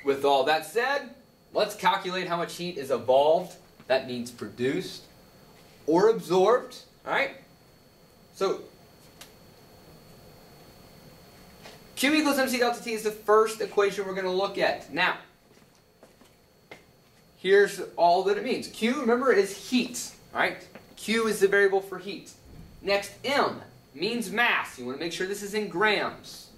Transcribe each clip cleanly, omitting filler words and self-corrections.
With all that said, let's calculate how much heat is evolved. That means produced or absorbed. All right? So, Q equals mc delta T is the first equation we're going to look at. Now, here's all that it means. Q, remember, is heat. All right? Q is the variable for heat. Next, M means mass. You want to make sure this is in grams.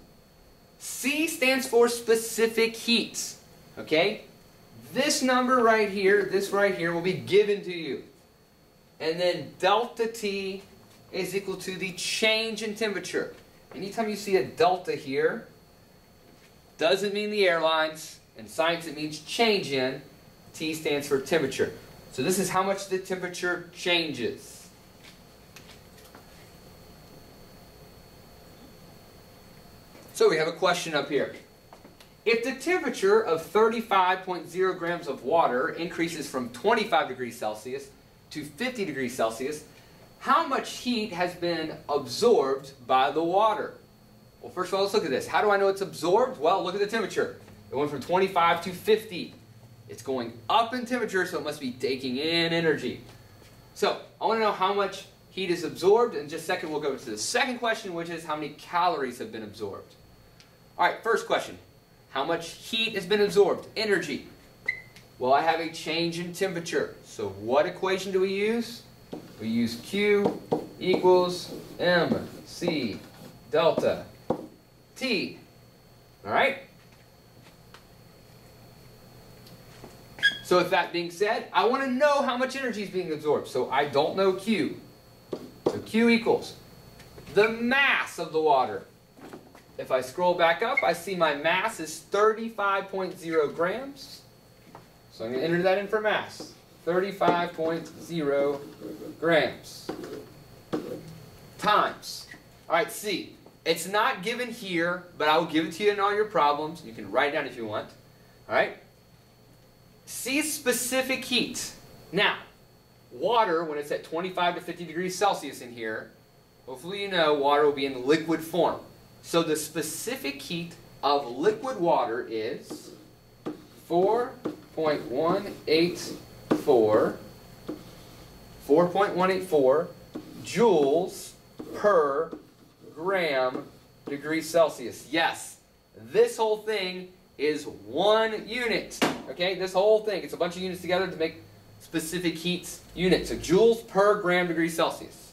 C stands for specific heat. Okay? This number right here, this right here, will be given to you. And then delta T is equal to the change in temperature. Anytime you see a delta here, doesn't mean the airlines. In science, it means change in. T stands for temperature. So this is how much the temperature changes. So we have a question up here. If the temperature of 35.0 grams of water increases from 25 degrees Celsius to 50 degrees Celsius, how much heat has been absorbed by the water? Well, first of all, let's look at this. How do I know it's absorbed? Well, look at the temperature. It went from 25 to 50. It's going up in temperature, so it must be taking in energy. So, I want to know how much heat is absorbed. In just a second, we'll go to the second question, which is how many calories have been absorbed. All right, first question. How much heat has been absorbed? Energy. Well, I have a change in temperature. So what equation do we use? We use Q equals mc delta T. All right? So with that being said, I want to know how much energy is being absorbed. So I don't know Q. So Q equals the mass of the water. If I scroll back up, I see my mass is 35.0 grams. So I'm going to enter that in for mass. 35.0 grams. Times. All right, C. It's not given here, but I will give it to you in all your problems. You can write it down if you want. All right? C is specific heat. Now, water, when it's at 25 to 50 degrees Celsius in here, hopefully you know water will be in liquid form. So the specific heat of liquid water is 4.184 joules per gram degrees Celsius. Yes, this whole thing is 1 unit. Okay, this whole thing, it's a bunch of units together to make specific heat units. So joules per gram degrees Celsius.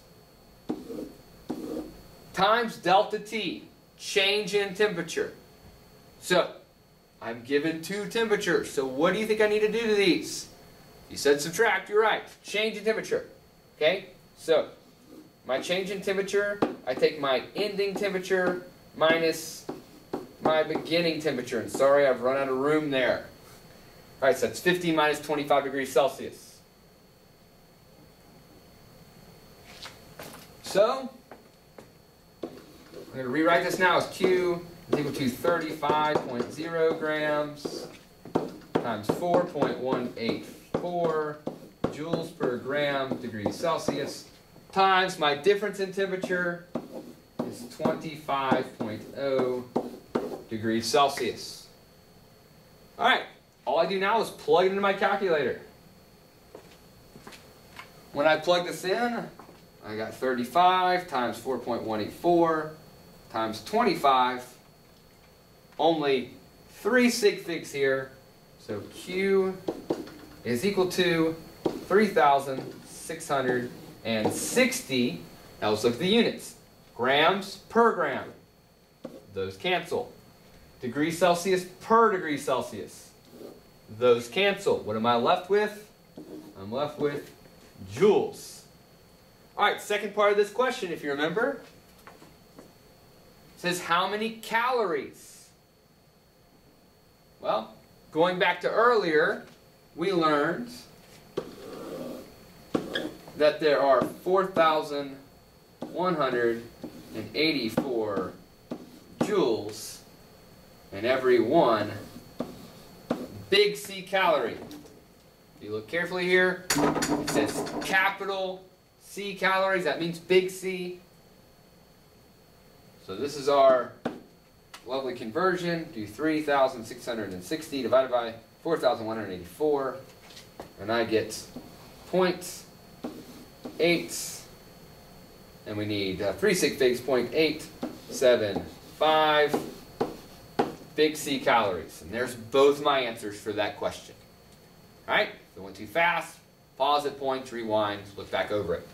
Times delta T. Change in temperature. So, I'm given two temperatures. So what do you think I need to do to these? You said subtract, you're right. Change in temperature. Okay? So, my change in temperature, I take my ending temperature minus my beginning temperature. And sorry, I've run out of room there. Alright, so that's 50 minus 25 degrees Celsius. So, I'm going to rewrite this now as Q is equal to 35.0 grams times 4.184 joules per gram degrees Celsius times my difference in temperature is 25.0 degrees Celsius. Alright, all I do now is plug it into my calculator. When I plug this in, I got 35 times 4.184 times 25, only 3 sig figs here, so Q is equal to 3,660. Now let's look at the units. Grams per gram. Those cancel. Degrees Celsius per degree Celsius. Those cancel. What am I left with? I'm left with joules. Alright, second part of this question, if you remember, says how many calories? Well, going back to earlier, we learned that there are 4,184 joules in every one big C calorie. If you look carefully here, it says capital C calories. That means big C. So this is our lovely conversion. Do 3,660 divided by 4,184. And I get 0.8. And we need 3 sig figs, 0.875 big C calories. And there's both my answers for that question. All right? If it went too fast, pause at points, rewind, look back over it.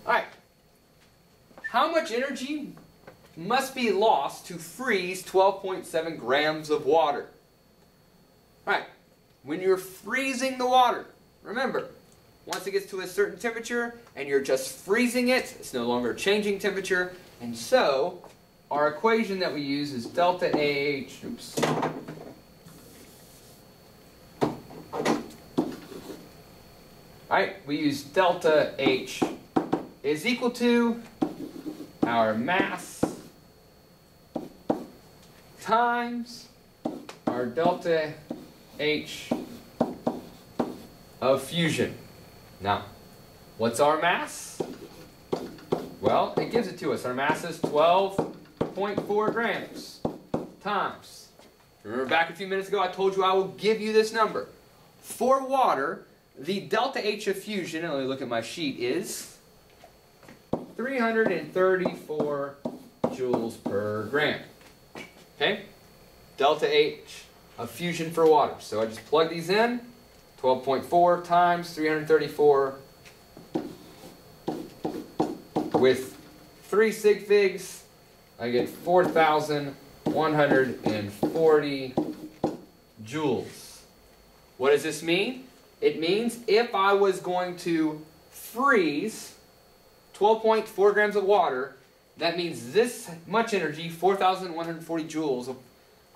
All right. How much energy must be lost to freeze 12.7 grams of water? All right. When you're freezing the water, remember, once it gets to a certain temperature and you're just freezing it, it's no longer changing temperature. And so, our equation that we use is delta AH, oops. Alright, we use delta H is equal to our mass times our delta H of fusion. Now, what's our mass? Well, it gives it to us. Our mass is 12.4 grams times. Remember back a few minutes ago I told you I will give you this number. For water, the delta H of fusion, and let me look at my sheet, is 334 joules per gram. Okay? Delta H of fusion for water. So I just plug these in. 12.4 times 334 with 3 sig figs, I get 4,140 joules. What does this mean? It means if I was going to freeze 12.4 grams of water, that means this much energy, 4,140 joules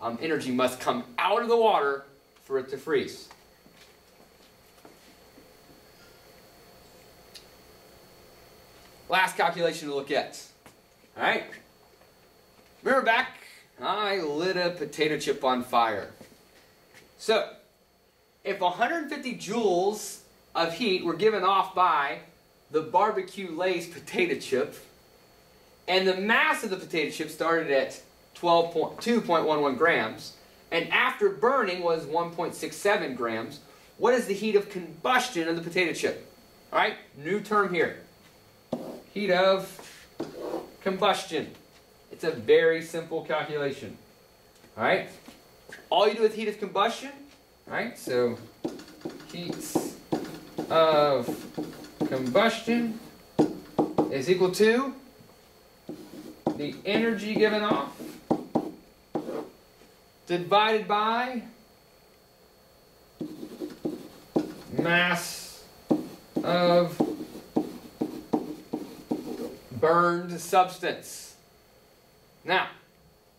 of energy, must come out of the water for it to freeze. Last calculation to look at. All right. Remember back, I lit a potato chip on fire. So, if 150 joules of heat were given off by the barbecue Lay's potato chip, and the mass of the potato chip started at 2.11 grams, and after burning was 1.67 grams, what is the heat of combustion of the potato chip? All right, new term here. Heat of combustion. It's a very simple calculation. All right? All you do with heat of combustion, all right? So heat of combustion is equal to the energy given off divided by mass of burned substance. Now,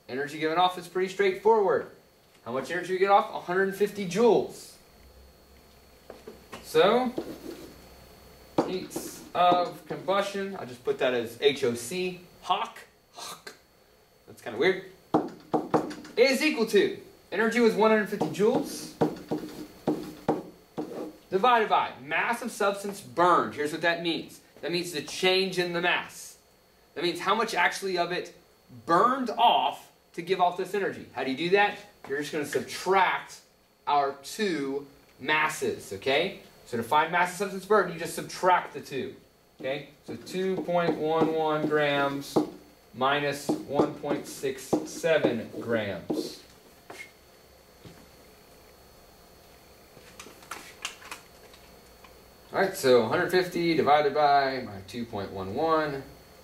energy given off is pretty straightforward. How much energy you get off? 150 joules. So, heat of combustion, I'll just put that as HOC, HOC, that's kind of weird, is equal to, energy was 150 joules, divided by mass of substance burned. Here's what that means. That means the change in the mass. That means how much actually of it burned off to give off this energy. How do you do that? You're just going to subtract our two masses, okay? So to find mass of substance burned, you just subtract the two, okay? So 2.11 grams minus 1.67 grams. Alright, so 150 divided by my 2.11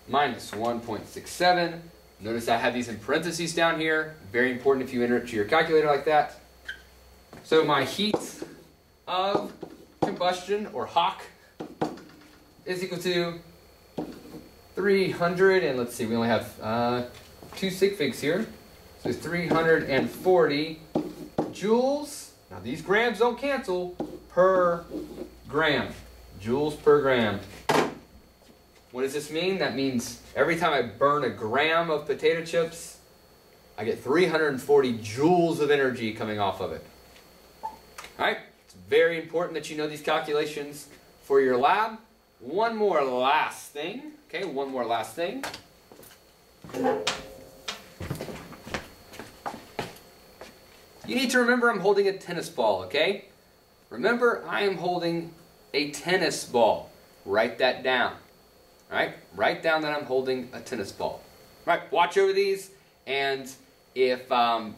minus 1.67. Notice I have these in parentheses down here. Very important if you enter it to your calculator like that. So my heat of combustion, or HOC, is equal to 300, and let's see, we only have 2 sig figs here. So 340 joules. Now these grams don't cancel, per gram. Joules per gram. What does this mean? That means every time I burn a gram of potato chips, I get 340 joules of energy coming off of it. Alright, it's very important that you know these calculations for your lab. One more last thing. You need to remember I'm holding a tennis ball, okay? Remember, I am holding a tennis ball. Write that down. All right? Write down that I'm holding a tennis ball. All right, watch over these, and if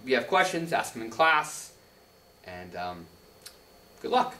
you have questions, ask them in class, and good luck.